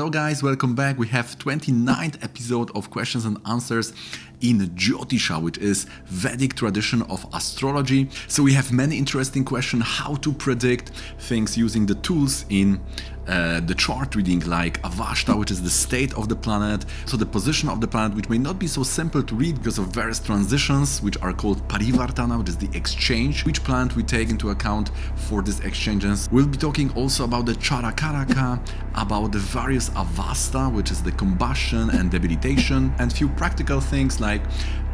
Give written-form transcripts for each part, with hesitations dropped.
Hello guys, welcome back. We have 29th episode of questions and answers in Jyotisha, which is Vedic tradition of astrology. So we have many interesting questions how to predict things using the tools in the chart reading, like Avashta, which is the state of the planet, so the position of the planet, which may not be so simple to read because of various transitions, which are called Parivartana, which is the exchange, which planet we take into account for these exchanges. We'll be talking also about the Karaka, about the various Avasta, which is the combustion and debilitation, and few practical things like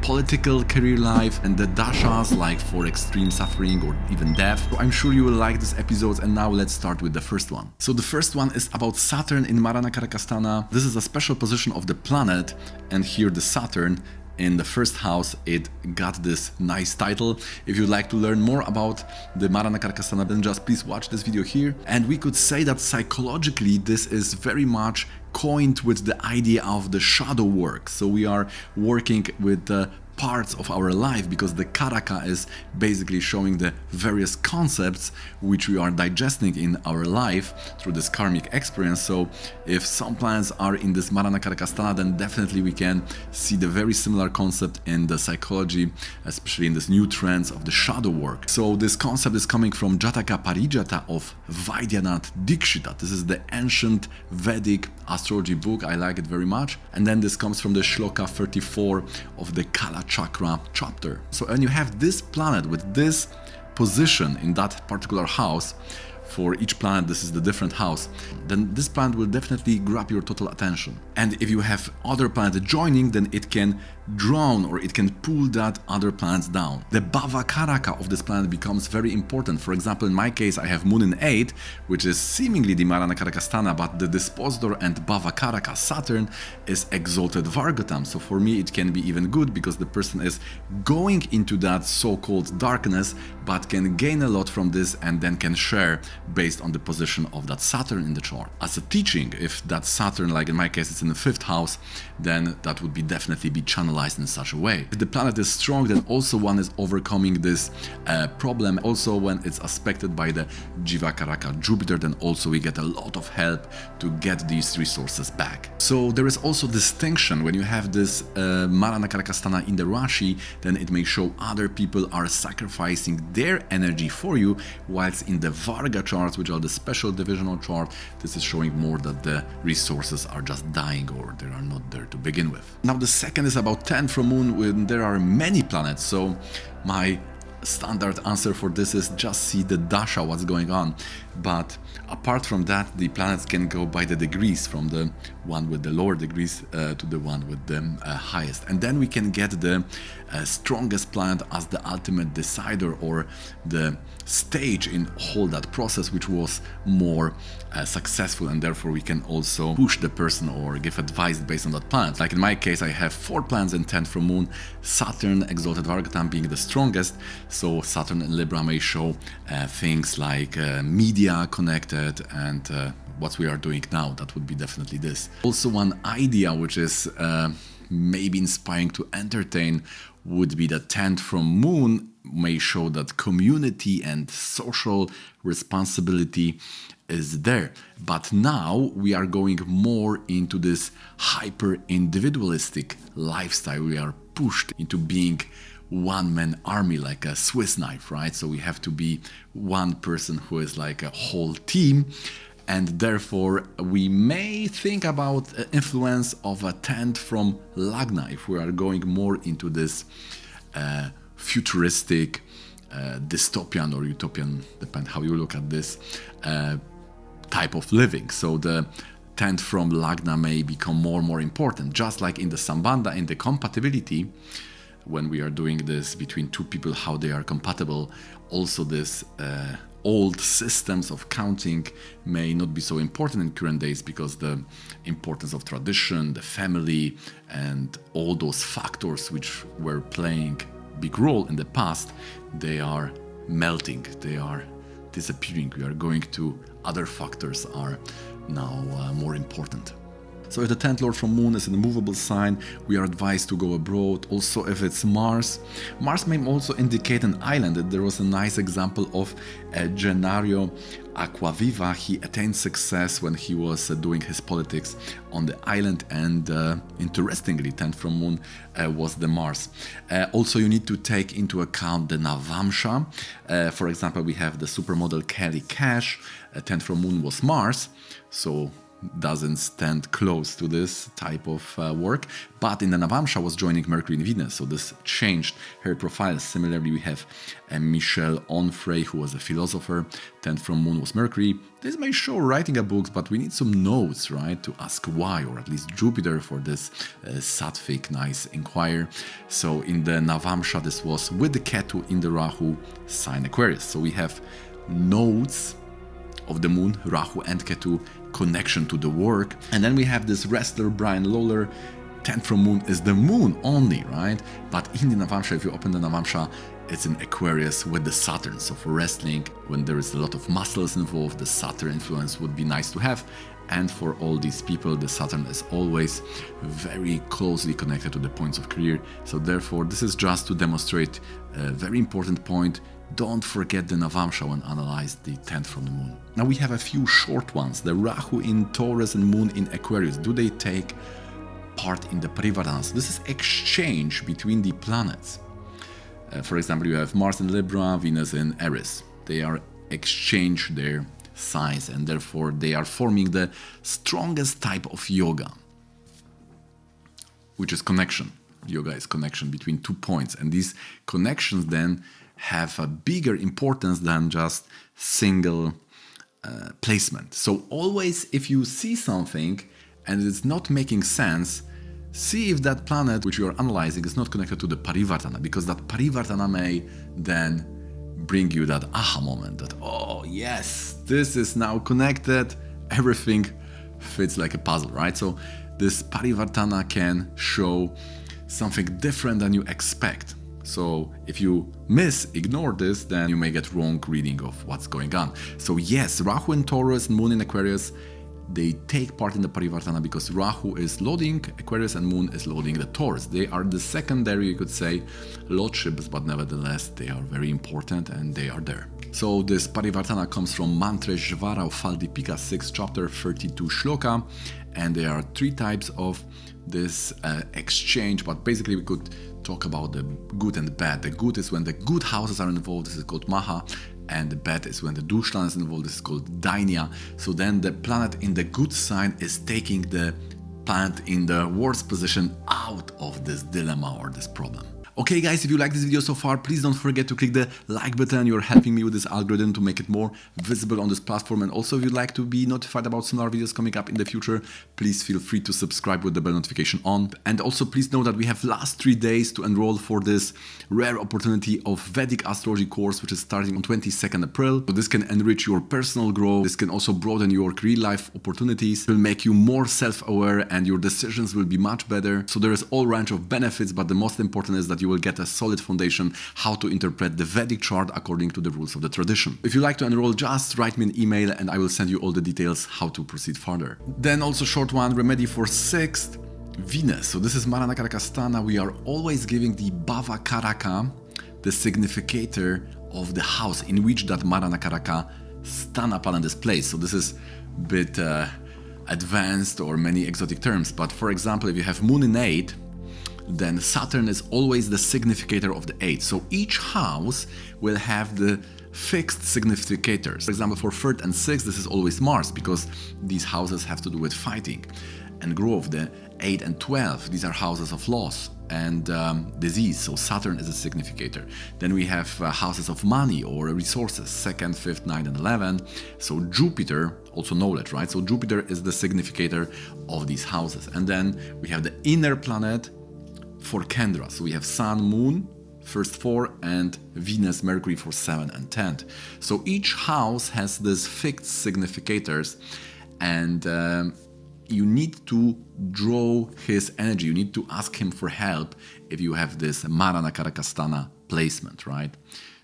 political, career life, and the dashas, like for extreme suffering or even death. So I'm sure you will like this episode, and now let's start with the first one. So the first one is about Saturn in Marana, Karaka. This is a special position of the planet, and here the Saturn in the first house, it got this nice title. If you'd like to learn more about the Marana Karaka, then just please watch this video here. And we could say that psychologically this is very much coined with the idea of the shadow work. So we are working with the parts of our life, because the Karaka is basically showing the various concepts which we are digesting in our life through this karmic experience. So if some planets are in this Marana Karaka, then definitely we can see the very similar concept in the psychology, especially in this new trends of the shadow work. So this concept is coming from Jataka Parijata of Vaidyanath Dikshita. This is the ancient Vedic astrology book. I like it very much. And then this comes from the Shloka 34 of the Kala Chakra chapter. So when you have this planet with this position in that particular house, for each planet this is the different house, then this planet will definitely grab your total attention. And if you have other planets joining, then it can drown or it can pull that other planets down. The Karaka of this planet becomes very important. For example, in my case, I have Moon in 8, which is seemingly the Marana Karaka, but the dispositor and Karaka Saturn is exalted Vargatam. So for me, it can be even good because the person is going into that so-called darkness, but can gain a lot from this and then can share based on the position of that Saturn in the chart. As a teaching, if that Saturn, like in my case, it's in the 5th house, then that would be definitely be channelized in such a way. If the planet is strong, then also one is overcoming this problem. Also, when it's aspected by the Jiva Karaka Jupiter, then also we get a lot of help to get these resources back. So there is also distinction when you have this Marana Karaka in the Rashi, then it may show other people are sacrificing their energy for you, whilst in the Varga charts, which are the special divisional chart, this is showing more that the resources are just dying or they are not there to begin with. Now the second is about 10 from Moon when there are many planets. So my standard answer for this is just see the dasha, what's going on. But apart from that, the planets can go by the degrees, from the one with the lower degrees to the one with the highest. And then we can get the strongest planet as the ultimate decider or the stage in whole that process, which was more successful, and therefore we can also push the person or give advice based on that planet. Like in my case, I have 4 planets in 10 from Moon, Saturn, exalted Vargatam being the strongest. So Saturn in Libra may show things like media connected and what we are doing now. That would be definitely this. Also one idea which is maybe inspiring to entertain would be that 10th from Moon may show that community and social responsibility is there. But now we are going more into this hyper-individualistic lifestyle. We are pushed into being one-man army, like a Swiss knife, right? So we have to be one person who is like a whole team. And therefore, we may think about influence of a 10th from Lagna if we are going more into this futuristic, dystopian or utopian, depend how you look at this, type of living. So the 10th from Lagna may become more and more important, just like in the Sambandha, in the compatibility, when we are doing this between two people, how they are compatible. Also this old systems of counting may not be so important in current days because the importance of tradition, the family, and all those factors which were playing big role in the past, they are melting, they are disappearing. We are going to other factors are now more important. So if the 10th lord from moon is in a movable sign, we are advised to go abroad. Also if it's Mars may also indicate an island. There was a nice example of Gennaro Acquaviva. He attained success when he was doing his politics on the island, and interestingly 10th from moon was the Mars. Also you need to take into account the Navamsa. For example, we have the supermodel Kelly Cash. 10th from moon was Mars, so doesn't stand close to this type of work, but in the Navamsa was joining Mercury and Venus, so this changed her profile. Similarly, we have Michel Onfray, who was a philosopher. 10th from moon was Mercury. This may show writing a book, but we need some notes, right, to ask why, or at least Jupiter for this sattvic, nice inquiry. So in the Navamsa, this was with the Ketu in the Rahu sign Aquarius. So we have notes of the moon, Rahu and Ketu, connection to the work. And then we have this wrestler Brian Lawler. 10th from moon is the moon only, right? But in the Navamsa, if you open the Navamsa, it's in Aquarius with the Saturn. So for wrestling, when there is a lot of muscles involved, the Saturn influence would be nice to have. And for all these people, the Saturn is always very closely connected to the points of career. So therefore, this is just to demonstrate a very important point. Don't forget the Navamsa when analyze the 10th from the moon. Now we have a few short ones. The Rahu in Taurus and moon in Aquarius. Do they take part in the Parivartana? So this is exchange between the planets. For example, you have Mars in Libra, Venus in Aries. They are exchange their signs, and therefore they are forming the strongest type of yoga, which is connection. Yoga is connection between 2 points, and these connections then have a bigger importance than just single placement. So always, if you see something and it's not making sense, see if that planet which you are analyzing is not connected to the Parivartana, because that Parivartana may then bring you that aha moment that, oh yes, this is now connected, everything fits like a puzzle, right? So this Parivartana can show something different than you expect. So if you ignore this, then you may get wrong reading of what's going on. So yes, Rahu in Taurus, Moon in Aquarius, they take part in the Parivartana because Rahu is loading Aquarius and Moon is loading the Taurus. They are the secondary, you could say, lordships, but nevertheless they are very important and they are there. So this Parivartana comes from Mantreshvara of Faldipika, 6th chapter, 32 shloka, and there are 3 types of this exchange, but basically we could talk about the good and the bad. The good is when the good houses are involved, this is called Maha, and the bad is when the Dushlan is involved, this is called Dainya. So then the planet in the good sign is taking the planet in the worst position out of this dilemma or this problem. Okay guys, if you like this video so far, please don't forget to click the like button. You're helping me with this algorithm to make it more visible on this platform. And also if you'd like to be notified about similar videos coming up in the future, please feel free to subscribe with the bell notification on. And also please know that we have last 3 days to enroll for this rare opportunity of Vedic Astrology course, which is starting on 22nd April. So this can enrich your personal growth. This can also broaden your career life opportunities. It will make you more self-aware and your decisions will be much better. So there is all range of benefits, but the most important is that you will get a solid foundation how to interpret the Vedic chart according to the rules of the tradition. If you like to enroll, just write me an email and I will send you all the details how to proceed further. Then also short one, remedy for 6th Venus. So this is Marana Karaka sthana. We are always giving the Karaka, the significator of the house in which that Marana Karaka sthana planet is placed. So this is a bit advanced or many exotic terms, but for example, if you have Moon in 8, then Saturn is always the significator of the 8. So each house will have the fixed significators. For example, for 3rd and 6th, this is always Mars, because these houses have to do with fighting and growth. The 8 and 12, these are houses of loss and disease, so Saturn is a significator. Then we have houses of money or resources, 2nd, 5th, 9th and 11. So Jupiter, also knowledge, right? So Jupiter is the significator of these houses. And then we have the inner planet for Kendra. So we have Sun, Moon, first 4, and Venus, Mercury for 7 and 10th. So each house has these fixed significators, and you need to draw his energy. You need to ask him for help if you have this Marana Karaka sthana placement, right?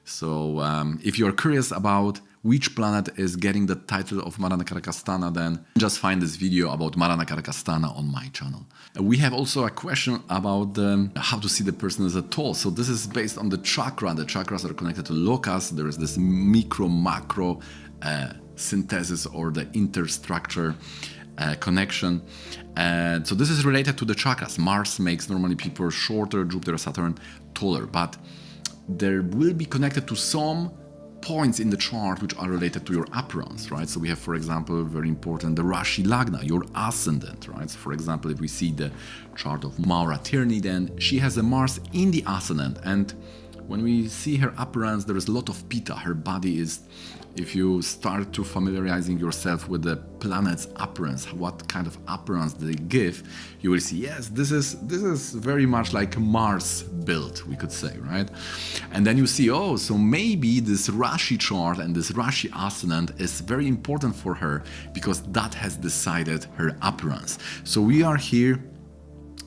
So if you're curious about which planet is getting the title of Marana Karaka sthana, then just find this video about Marana Karaka sthana on my channel. We have also a question about how to see the person as a whole. So this is based on the chakra. The chakras are connected to lokas. There is this micro-macro synthesis or the interstructure connection. So this is related to the chakras. Mars makes normally people shorter, Jupiter, Saturn taller, but there will be connected to some points in the chart which are related to your appearance, right? So we have, for example, very important, the Rashi Lagna, your ascendant, right? So for example, if we see the chart of Maura Tierney, then she has a Mars in the ascendant, and when we see her appearance, there is a lot of pitta. Her body is, if you start to familiarizing yourself with the planet's appearance, what kind of appearance they give, you will see, yes, this is very much like Mars built, we could say, right? And then you see, oh, so maybe this Rashi chart and this Rashi ascendant is very important for her because that has decided her appearance. So we are here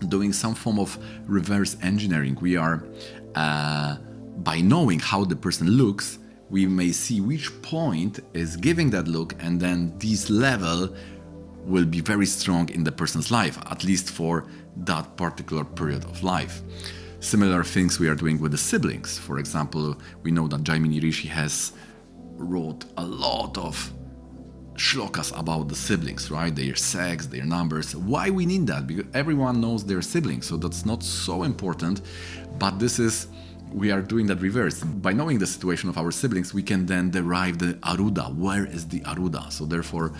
doing some form of reverse engineering. We are by knowing how the person looks, we may see which point is giving that look, and then this level will be very strong in the person's life, at least for that particular period of life. Similar things we are doing with the siblings. For example, we know that Jaimini Rishi has wrote a lot of shlokas about the siblings, right? Their sex, their numbers. Why we need that? Because everyone knows their siblings, so that's not so important, but we are doing that reverse. By knowing the situation of our siblings, we can then derive the Aruda. Where is the Aruda? So therefore,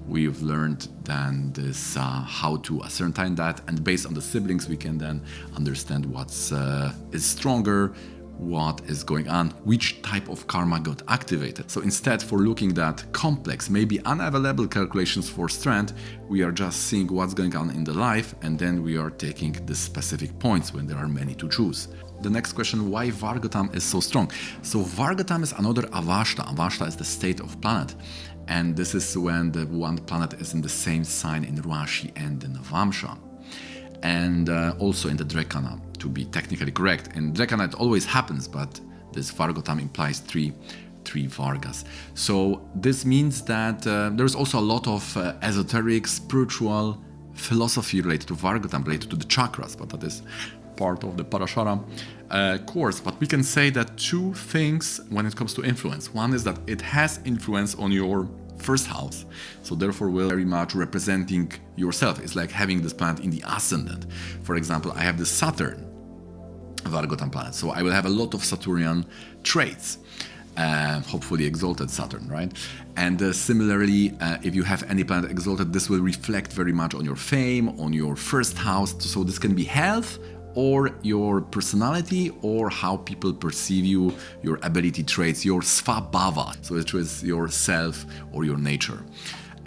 we've learned then this how to ascertain that, and based on the siblings, we can then understand what's is stronger, what is going on, which type of karma got activated. So instead, for looking at complex, maybe unavailable calculations for strength, we are just seeing what's going on in the life, and then we are taking the specific points when there are many to choose. The next question, why Vargatam is so strong? So Vargatam is another Avashta. Avashta is the state of planet. And this is when the one planet is in the same sign in Rashi and the Navamsa. And also in the Drekana, to be technically correct. In Drekana it always happens, but this Vargatam implies three Vargas. So this means that there's also a lot of esoteric, spiritual philosophy related to Vargatam, related to the chakras, but that is part of the Parashara course. But we can say that two things when it comes to influence. One is that it has influence on your first house, so therefore will very much representing yourself. It's like having this planet in the ascendant. For example, I have the Saturn Vargatam planet, so I will have a lot of Saturnian traits, hopefully exalted Saturn, right? And similarly, if you have any planet exalted, this will reflect very much on your fame, on your first house. So this can be health, or your personality, or how people perceive you, your ability traits, your svabhava, so it is your self or your nature.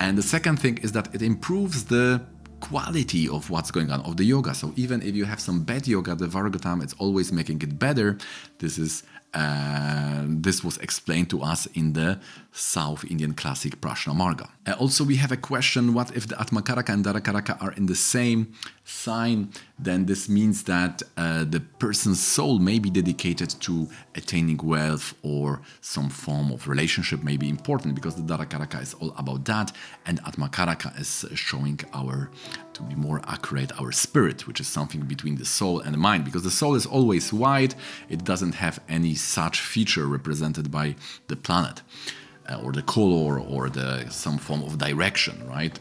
And the second thing is that it improves the quality of what's going on, of the yoga. So even if you have some bad yoga, the Vargatam, it's always making it better. This was explained to us in the South Indian classic Prashna Marga. Also, we have a question, what if the Atmakaraka and Darakaraka are in the same sign? Then this means that the person's soul may be dedicated to attaining wealth, or some form of relationship may be important, because the Darakaraka is all about that, and Atmakaraka is showing to be more accurate, our spirit, which is something between the soul and the mind, because the soul is always white. It doesn't have any such feature represented by the planet or the color or some form of direction, right?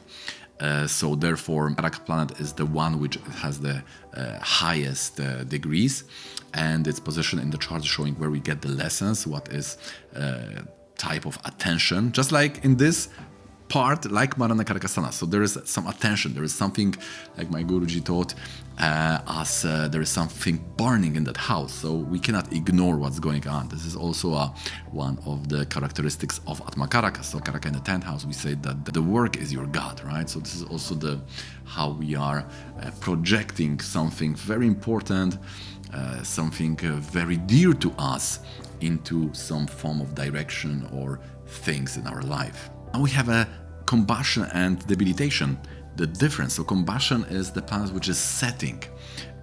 So therefore, Karaka planet is the one which has the highest degrees, and its position in the chart showing where we get the lessons, what is type of attention, just like in this part, like Marana Karaka sthana. So there is some attention, there is something, like my Guruji taught us, there is something burning in that house, so we cannot ignore what's going on. This is also one of the characteristics of Atmakaraka. So Karaka in the 10th house, we say that the work is your God, right? So this is also how we are projecting something very important, something very dear to us into some form of direction or things in our life. Now we have a combustion and debilitation. The difference, so combustion is the planet which is setting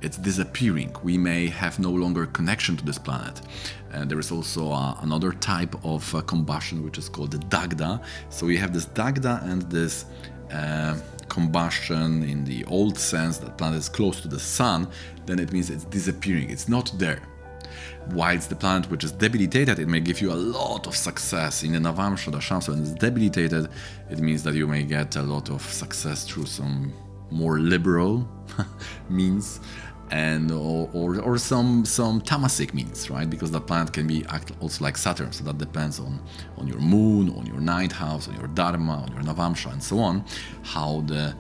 it's disappearing. We may have no longer connection to this planet. There is also another type of combustion which is called the dagda. So you have this dagda and this combustion in the old sense that planet is close to the sun, then it means it's disappearing, it's not there. Whilst the planet which is debilitated, it may give you a lot of success. In the Navamsa, the Shamsa, when it's debilitated, it means that you may get a lot of success through some more liberal means and or some tamasic means, right? Because that planet can be also like Saturn, so that depends on your moon, on your ninth house, on your dharma, on your Navamsa, and so on, how the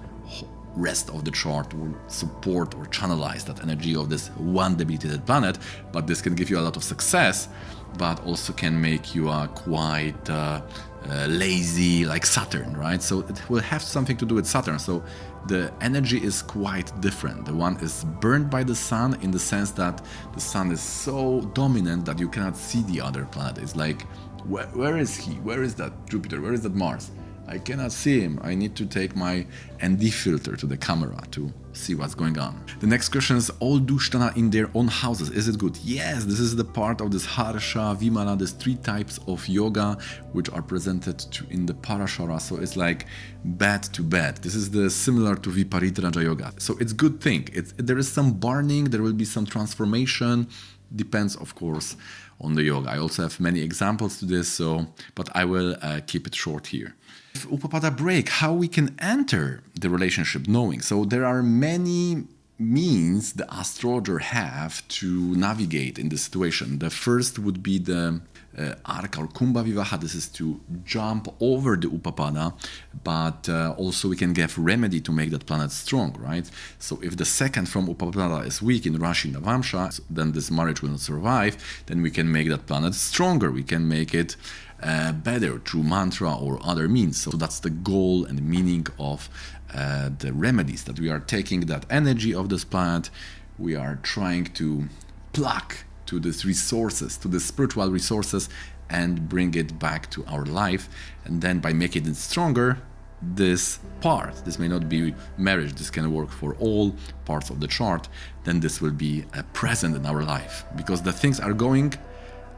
rest of the chart will support or channelize that energy of this one debilitated planet. But this can give you a lot of success, but also can make you quite lazy, like Saturn, right? So it will have something to do with Saturn. So the energy is quite different. The one is burned by the sun in the sense that the sun is so dominant that you cannot see the other planet. It's like, where is he? Where is that Jupiter? Where is that Mars? I cannot see him. I need to take my ND filter to the camera to see what's going on. The next question is, all do sthana in their own houses. Is it good? Yes, this is the part of this Harsha, Vimala, these three types of yoga which are presented in the Parashara. So it's like bed to bed. This is the similar to Viparita Raja Yoga. So it's good thing. There is some burning, there will be some transformation. Depends, of course, on the yoga. I also have many examples to this, but I will keep it short here. If Upapada break, how we can enter the relationship knowing. So there are many means the astrologer have to navigate in this situation. The first would be the Arka or Kumbha Vivaha. This is to jump over the Upapada, but also we can give remedy to make that planet strong, right? So if the second from Upapada is weak in Rashi Navamsa, then this marriage will not survive, then we can make that planet stronger. We can make it better through mantra or other means. So that's the goal and meaning of the remedies, that we are taking that energy of this planet, we are trying to pluck to these resources, to the spiritual resources, and bring it back to our life. And then by making it stronger, this may not be marriage, this can work for all parts of the chart, then this will be present in our life. Because the things are going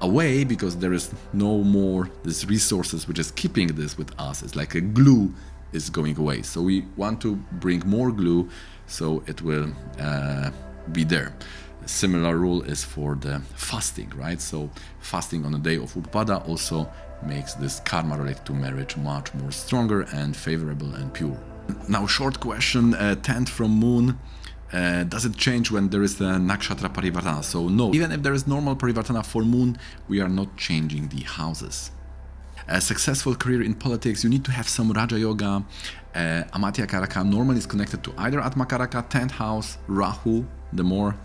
away, because there is no more these resources which is keeping this with us. It's like a glue is going away. So we want to bring more glue so it will be there. A similar rule is for the fasting, right? So fasting on the day of Upapada also makes this karma related to marriage much more stronger and favorable and pure. Now, short question, 10th from moon. Does it change when there is the nakshatra Parivartana? So no, even if there is normal Parivartana for moon, we are not changing the houses. A successful career in politics, you need to have some Raja Yoga. Atmakaraka normally is connected to either Atmakaraka, 10th house, Rahu, the more,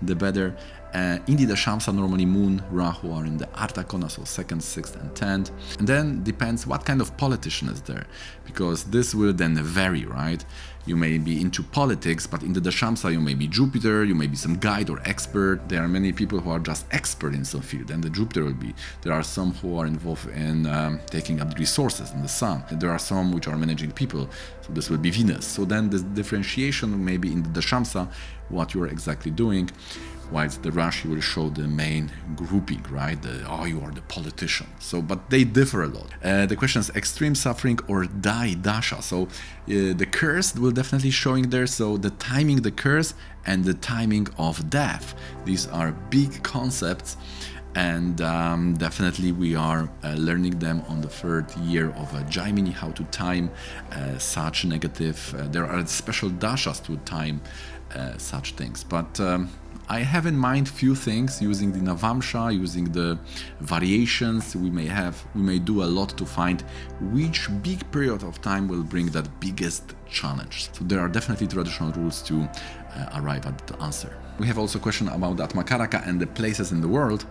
the better. Indeed, the Shamsa, normally Moon, Rahu are in the Artha Kona, so 2nd, 6th, and 10th. And then depends what kind of politician is there, because this will then vary, right? You may be into politics, but in the Dashamsa you may be Jupiter, you may be some guide or expert. There are many people who are just expert in some field, and the Jupiter will be. There are some who are involved in taking up the resources in the sun. And there are some which are managing people, so this will be Venus. So then the differentiation may be in the Dashamsa, what you are exactly doing, whilst the Rashi will show the main grouping, right? You are the politician. So, but they differ a lot. The question is extreme suffering or die dasha. So the curse will definitely showing there. So the timing, the curse, and the timing of death. These are big concepts, and definitely we are learning them on the 3rd year of Jaimini, how to time such negative. There are special dashas to time such things, but I have in mind few things using the Navamsa, using the variations. We may do a lot to find which big period of time will bring that biggest challenge. So there are definitely traditional rules to arrive at the answer. We have also a question about the Atmakaraka and the places in the world.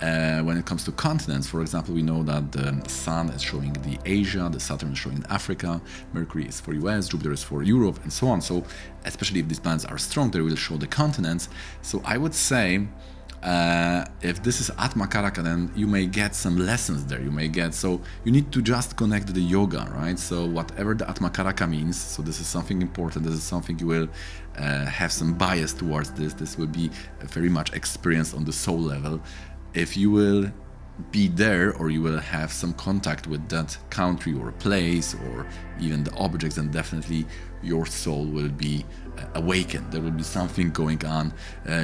When it comes to continents, for example, we know that the Sun is showing the Asia, the Saturn is showing Africa, Mercury is for US, Jupiter is for Europe, and so on. So especially if these planets are strong, they will show the continents. So I would say If this is Atmakaraka, then you may get some lessons there. So you need to just connect the yoga, right? So whatever the Atmakaraka means, so this is something important. This is something you will have some bias towards this. This will be very much experienced on the soul level. If you will be there, or you will have some contact with that country or place or even the objects, and definitely your soul will be awakened. There will be something going on.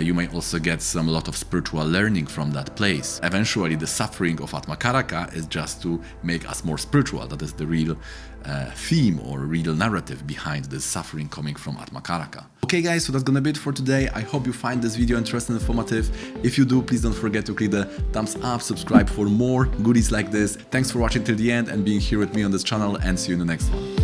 You may also get a lot of spiritual learning from that place. Eventually, the suffering of Atmakaraka is just to make us more spiritual. That is the real theme or real narrative behind the suffering coming from Atmakaraka. Okay guys, so that's gonna be it for today. I hope you find this video interesting and informative. If you do, please don't forget to click the thumbs up, subscribe for more goodies like this. Thanks for watching till the end and being here with me on this channel, and see you in the next one.